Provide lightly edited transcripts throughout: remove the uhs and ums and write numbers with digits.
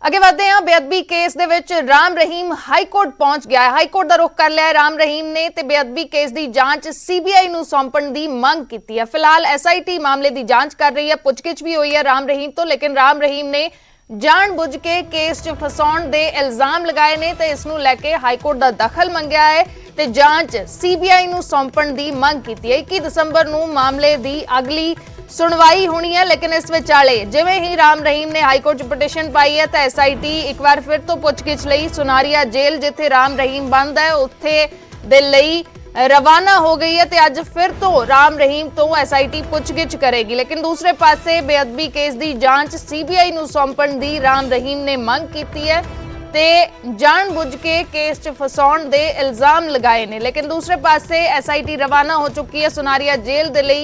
ਅੱਗੇ ਵਧਦੇ ਹਾਂ। ਬੇਅਦਬੀ ਕੇਸ ਦੇ ਵਿੱਚ ਰਾਮ ਰਹੀਮ ਹਾਈ ਕੋਰਟ ਪਹੁੰਚ ਗਿਆ ਹੈ। ਹਾਈ ਕੋਰਟ ਦਾ ਰੁਖ ਕਰ ਲਿਆ ਹੈ ਰਾਮ ਰਹੀਮ ਨੇ ਤੇ ਬੇਅਦਬੀ ਕੇਸ ਦੀ ਜਾਂਚ ਸੀਬੀਆਈ ਨੂੰ ਸੌਂਪਣ ਦੀ ਮੰਗ ਕੀਤੀ ਹੈ। ਫਿਲਹਾਲ ਐਸਆਈਟੀ ਮਾਮਲੇ ਦੀ ਜਾਂਚ ਕਰ ਰਹੀ ਹੈ। ਪੁੱਛਗਿੱਛ ਵੀ ਹੋਈ ਹੈ ਰਾਮ ਰਹੀਮ ਤੋਂ, ਲੇਕਿਨ ਰਾਮ ਰਹੀਮ ਨੇ ਜਾਣਬੁੱਝ ਕੇ ਕੇਸ 'ਚ ਫਸਾਉਣ ਦੇ ਇਲਜ਼ਾਮ ਲਗਾਏ ਨੇ ਤੇ ਇਸ ਨੂੰ ਲੈ ਕੇ ਹਾਈ ਕੋਰਟ ਦਾ ਦਖਲ ਮੰਗਿਆ ਹੈ ਤੇ ਜਾਂਚ ਸੀਬੀਆਈ ਨੂੰ ਸੌਂਪਣ ਦੀ ਮੰਗ ਕੀਤੀ ਹੈ। 21 ਦਸੰਬਰ ਨੂੰ ਮਾਮਲੇ ਦੀ ਅਗਲੀ ਸੁਣਵਾਈ ਹੋਣੀ है, लेकिन इस विचाले जिवें ही राम रहीम ने हाईकोर्ट च पटिशन पाई है तो एसआईटी एक बार फिर तो पुछगिछ लई सुनारिया जेल जिथे राम रहीम बंद है उत्थे दे लई रवाना हो गई है ते अज फिर तो राम रहीम तो एसआईटी पुछगिछ करेगी। लेकिन दूसरे पासे बेअदबी केस की जांच सीबीआई नूं सौंपण दी राम रहीम ने मंग की है ते जानबुझ के केस च फसाउण दे इल्जाम लगाए ने। लेकिन दूसरे पासे एसआईटी रवाना हो चुकी है सुनारिया जेल दे लई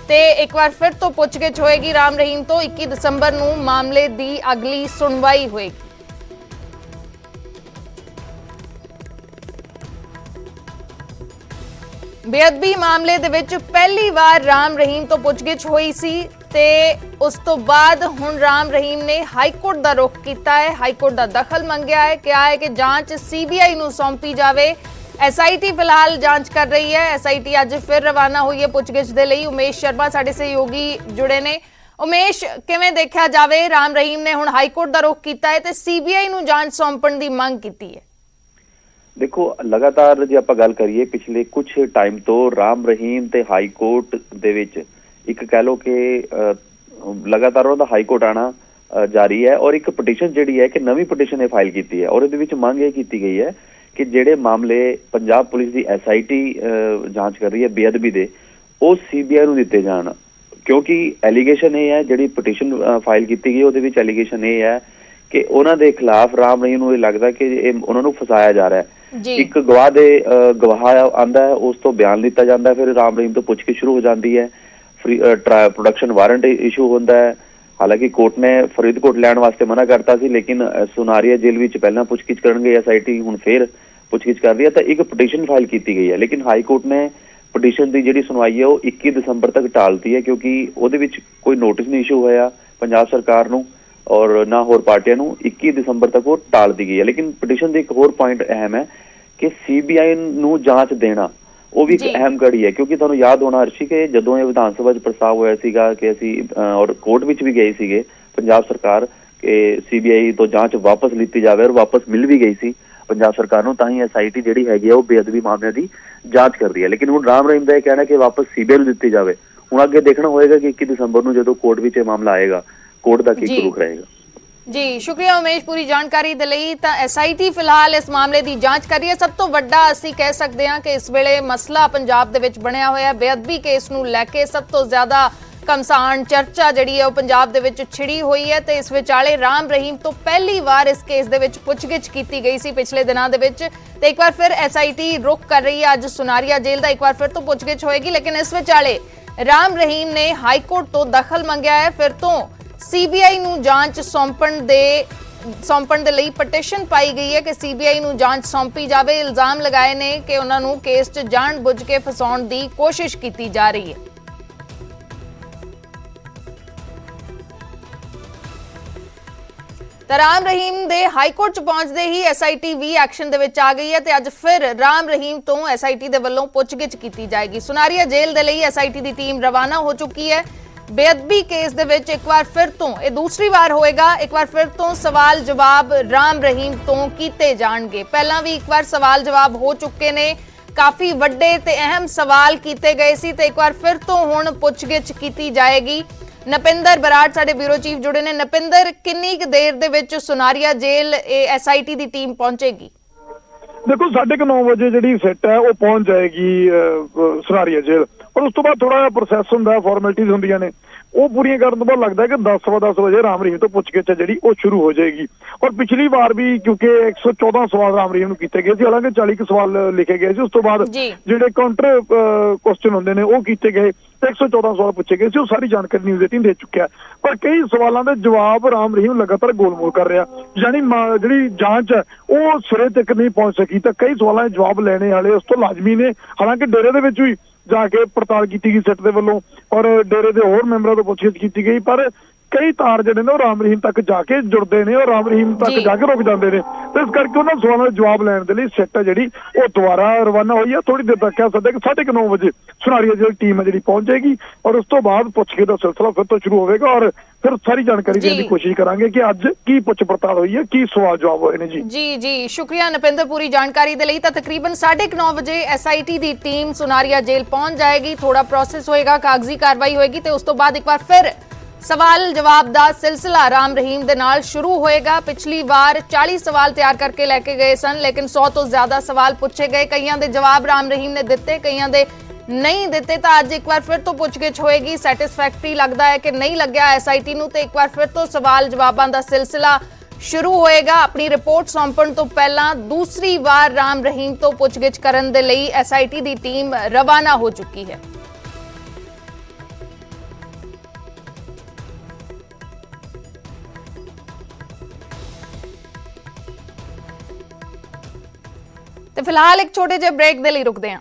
ਤੇ ਇੱਕ ਵਾਰ ਫਿਰ ਤੋਂ ਪੁੱਛਗਿੱਛ ਹੋਏਗੀ ਰਾਮ ਰਹੀਮ ਤੋਂ। 21 ਦਸੰਬਰ ਨੂੰ ਮਾਮਲੇ ਦੀ ਅਗਲੀ ਸੁਣਵਾਈ ਹੋਏਗੀ। ਬੇਅਦਬੀ ਮਾਮਲੇ ਦੇ ਵਿੱਚ ਪਹਿਲੀ ਵਾਰ ਰਾਮ ਰਹੀਮ ਤੋਂ ਪੁੱਛਗਿੱਛ ਹੋਈ ਸੀ ਤੇ ਉਸ ਤੋਂ ਬਾਅਦ ਹੁਣ ਰਾਮ ਰਹੀਮ ਨੇ ਹਾਈ ਕੋਰਟ ਦਾ ਰੁਖ ਕੀਤਾ ਹੈ। ਹਾਈ ਕੋਰਟ ਦਾ ਦਖਲ ਮੰਗਿਆ ਹੈ, ਕਿਹਾ ਹੈ ਕਿ ਜਾਂਚ ਸੀਬੀਆਈ ਨੂੰ ਸੌਂਪੀ ਜਾਵੇ। एसआईटी फिलहाल जांच कर रही है। एसआईटी अज फिर रवाना हुई है पुछगिछ दे लई। उमेश शर्मा साडे सहयोगी जुड़े ने। उमेश, किवें देखिया जावे राम रहीम ने हुण हाई कोर्ट दा रुख कीता है ते सीबीआई नूं जांच सौंपण दी मंग कीती है? देखो, लगातार जे आपां गल करिए पिछले कुछ टाइम तो राम रहीम ते हाई कोर्ट दे विच एक कह लो कि लगातार उहदा हाई कोर्ट आना जारी है और एक पटिशन जिहड़ी है कि नवीं पटिशन फाइल कीती है और इहदे विच मंग इह कीती गई है कि ਜਿਹੜੇ ਮਾਮਲੇ ਪੰਜਾਬ ਪੁਲਿਸ ਦੀ ਐਸਆਈਟੀ ਜਾਂਚ ਕਰ ਰਹੀ ਹੈ ਬੇਅਦਬੀ ਦੇ, ਉਹ ਸੀਬੀਆਈ ਨੂੰ ਦਿੱਤੇ ਜਾਣ। ਕਿਉਂਕਿ ਐਲੀਗੇਸ਼ਨ ਇਹ ਹੈ, ਜਿਹੜੀ ਪਟੀਸ਼ਨ ਫਾਈਲ ਕੀਤੀ ਗਈ ਉਹਦੇ ਵਿੱਚ ਐਲੀਗੇਸ਼ਨ ਇਹ ਹੈ ਕਿ ਉਹਨਾਂ ਦੇ ਖਿਲਾਫ ਰਾਮ ਰਹੀਮ ਨੂੰ ਇਹ ਲੱਗਦਾ ਕਿ ਇਹ ਉਹਨਾਂ ਨੂੰ ਫਸਾਇਆ ਜਾ ਰਿਹਾ ਹੈ। ਇੱਕ ਗਵਾਹ ਦੇ ਗਵਾਹ ਆਂਦਾ ਹੈ, ਉਸ ਤੋਂ ਬਿਆਨ ਲਿੱਤਾ ਜਾਂਦਾ, ਫਿਰ ਰਾਮ ਰਹੀਮ ਤੋਂ ਪੁੱਛਗਿੱਛ ਸ਼ੁਰੂ ਹੋ ਜਾਂਦੀ ਹੈ। प्रोडक्शन वारंट इशू होता है। हालांकि कोर्ट ने फरीदकोट लैण वास्ते मना करता सी, लेकिन सुनारिया जेल विच पहला पुछगिछ करनगे एसआईटी हुण फिर पुछगिछ कर रही है। तो एक पटिशन फाइल की गई है, लेकिन हाई कोर्ट ने पटिशन की जिहड़ी सुनवाई है वो 21 दसंबर तक टालती है, क्योंकि उहदे विच कोई नोटिस नहीं इशू होया पंजाब सरकार नूं और ना होर पार्टियां नूं। 21 दसंबर तक वो टाल दी गई है। लेकिन पटिशन का एक होर पॉइंट अहम है कि सीबीआई नूं जांच देना वो भी एक अहम कड़ी है, क्योंकि तुहानूं याद होना अर्शी कि जदों ये विधान सभा प्रस्ताव होया सीगा कि असीं और कोर्ट विच भी गए सीगे पंजाब सरकार कि सीबीआई तो जांच वापस लीती जावे और वापस मिल भी गई सी पंजाब सरकार नूं, तां ही एसआईटी जिहड़ी हैगी है वो बेअदबी मामले की जांच कर रही है। लेकिन हुण राम रहीम दा यह कहना कि वापस सीबीआई नूं दित्ती जावे। हुण अगे देखना होएगा कि 21 दसंबर नूं जदों कोर्ट विच यह मामला आएगा कोर्ट दा की रुख रहेगा। जी शुक्रिया उमेश पूरी जानकारी दे लई। तां एसआईटी फिलहाल इस मामले की जांच कर रही है। सब तो वड्डा असीं कह सकते हैं कि इस वेले मसला पंजाब दे विच बनया होया बेअदबी केस नूं लैके सब तो ज्यादा घमसान चर्चा जिहड़ी है पंजाब दे विच छिड़ी हुई है। ते इस विचाले राम रहीम तो पहली बार इस केस दे विच पुछगिछ कीती गई सी पिछले दिनां दे विच। ते एक बार फिर एसआईटी रुख कर रही है अज सुनारिया जेल दा, एक बार फिर तो पुछगिछ होएगी। लेकिन इस विचाले राम रहीम ने हाई कोर्ट तो दखल मंगया है, फिर तो सीबीआई नूं जांच सौंपण दे लई पटिशन पाई गई है कि सीबीआई नूं जांच सौंपी जावे। इल्जाम लगाए ने कि उन्हां नूं केस च जानबुझ के फसाउण दी कोशिश कीती जा रही है। राम रहीम दे हाई कोर्ट च पहुंचते ही एसआईटी भी एक्शन दे विच आ गई है ते अज फिर राम रहीम तो एसआईटी दे वल्लों पुछगिछ कीती जाएगी। सुनारिया जेल दे लई एसआईटी दी टीम रवाना हो चुकी है। बेअदबी केस दे विच एक बार फिर तो ये दूसरी बार होएगा, एक बार फिर तो सवाल जवाब राम रहीम तो कीते जाणगे। पहला भी एक बार सवाल जवाब हो चुके ने, काफी वड्डे ते अहम सवाल कीते गए सी ते एक बार फिर तो हुण पुछगिछ कीती जाएगी। नपिंदर बराड़ साडे ब्यूरो चीफ जुड़े ने। नपिंदर, किन्नी क देर दे विच सुनारिया जेल एसआईटी दी टीम पहुंचेगी? देखो 9:30 बजे जी सेट है वो पहुंच जाएगी सुनारिया जेल, और उस तो बाद थोड़ा प्रोसैस होंदा, फॉर्मेलिटीज होंदियां ने, वो पूरी करने तो बाद लगता है कि 10:15 बजे राम रहीम तो पुछगिछ जी वो शुरू हो जाएगी। और पिछली बार भी क्योंकि 114 सवाल राम रहीम किए गए थे, हालांकि 40 सवाल लिखे गए थे, उस तो बाद जिहड़े काउंटर क्वेश्चन होंदे ने वो किए गए, 114 सवाल पूछे गए थे, वो सारी जानकारी न्यूज़ 18 दे चुका है। पर कई सवालों के जवाब राम रहीम लगातार गोलमोल कर रहा, यानी जी जांच है वो सिरे तक नहीं पहुंच सकी। तो कई सवालों के जवाब लेने वाले उस तो लाजमी ने, हालांकि डेरे दे विच भी जाके पड़ताल की गई सिट के वलों और डेरे के होर मैंबरों को पुछगिछ की गई, पर ਕਈ ਤਾਰ ਜਿਹੜੇ ਨੇ ਉਹ ਰਾਮ ਰਹੀਮ ਤੱਕ ਜਾ ਕੇ ਜੁੜਦੇ ਨੇ, ਉਹ ਰਾਮ ਰਹੀਮ ਤੱਕ ਜੀ। ਜਾ ਕੇ ਰੁਕ ਜਾਂਦੇ ਨੇ। ਤੇ ਇਸ ਕਰਕੇ ਉਹਨਾਂ ਸਵਾਲਾਂ ਦੇ ਜਵਾਬ ਲੈਣ ਦੇ ਲਈ ਸਿੱਟ ਹੈ ਜਿਹੜੀ ਉਹ ਦੁਬਾਰਾ ਰਵਾਨਾ ਹੋਈ ਹੈ। ਥੋੜੀ ਦੇਰ ਤੱਕ ਕਹਿ ਸਕਦੇ ਕਿ 9:30 ਵਜੇ ਸੁਨਾਰੀਆ ਜਿਹੜੀ ਟੀਮ ਹੈ ਜਿਹੜੀ ਪਹੁੰਚ ਜਾਏਗੀ ਔਰ ਉਸ ਤੋਂ ਬਾਅਦ ਪੁੱਛਗਿੱਛ ਦਾ ਸਿਲਸਿਲਾ ਫਿਰ ਤੋਂ ਸ਼ੁਰੂ ਹੋਵੇਗਾ ਔਰ ਫਿਰ ਸਾਰੀ ਜਾਣਕਾਰੀ ਦੇਣ ਦੀ ਜੀ। ਕੋਸ਼ਿਸ਼ ਕਰਾਂਗੇ ਕਿ ਅੱਜ ਕੀ ਪੁੱਛ ਪੜਤਾਲ ਹੋਈ ਹੈ, ਕੀ ਸਵਾਲ ਜਵਾਬ ਹੋਏ ਨੇ। ਜੀ ਸ਼ੁਕਰੀਆ ਨਪਿੰਦਰ ਪੂਰੀ ਜਾਣਕਾਰੀ ਦੇ ਲਈ। ਤਾਂ ਤਕਰੀਬਨ 9:30 ਵਜੇ SIT ਦੀ ਟੀਮ ਸੁਨਾਰੀਆ ਜੇਲ੍ਹ ਪਹੁੰਚ ਜਾਏਗੀ, ਥੋੜਾ ਪ੍ਰੋਸੈਸ ਹੋਏਗਾ, ਕਾਗਜ਼ੀ ਕਾਰਵਾਈ ਹੋਏਗੀ ਤੇ ਉਸ ਤੋਂ ਬਾਅਦ ਇੱਕ ਵਾਰ ਫਿਰ ਸਵਾਲ ਜਵਾਬ ਦਾ ਸਿਲਸਿਲਾ ਰਾਮ ਰਹੀਮ ਦੇ ਨਾਲ ਸ਼ੁਰੂ ਹੋਏਗਾ। ਪਿਛਲੀ ਵਾਰ 40 ਸਵਾਲ ਤਿਆਰ ਕਰਕੇ ਲੈ ਕੇ ਗਏ ਸਨ, ਲੇਕਿਨ 100 ਤੋਂ ਜ਼ਿਆਦਾ ਸਵਾਲ ਪੁੱਛੇ ਗਏ। ਕਈਆਂ ਦੇ ਜਵਾਬ ਰਾਮ ਰਹੀਮ ਨੇ ਦਿੱਤੇ, ਕਈਆਂ ਦੇ ਨਹੀਂ ਦਿੱਤੇ। ਤਾਂ ਅੱਜ ਇੱਕ ਵਾਰ ਫਿਰ ਤੋਂ ਪੁੱਛਗਿੱਛ ਹੋਏਗੀ। ਸੈਟੀਸਫੈਕਟਰੀ ਲੱਗਦਾ ਹੈ ਕਿ ਨਹੀਂ ਲੱਗਿਆ SIT ਨੂੰ, ਤੇ ਇੱਕ ਵਾਰ ਫਿਰ ਤੋਂ ਸਵਾਲ ਜਵਾਬਾਂ ਦਾ ਸਿਲਸਿਲਾ ਸ਼ੁਰੂ ਹੋਏਗਾ। ਆਪਣੀ ਰਿਪੋਰਟ ਸੌਂਪਣ ਤੋਂ ਪਹਿਲਾਂ ਦੂਸਰੀ ਵਾਰ ਰਾਮ ਰਹੀਮ ਤੋਂ ਪੁੱਛਗਿੱਛ ਕਰਨ ਦੇ ਲਈ SIT ਦੀ ਟੀਮ ਰਵਾਨਾ ਹੋ ਚੁੱਕੀ ਹੈ। ਤੇ ਫਿਲਹਾਲ ਇੱਕ ਛੋਟੇ ਜਿਹੇ ਬ੍ਰੇਕ ਦੇ ਲਈ ਰੁਕਦੇ ਹਾਂ।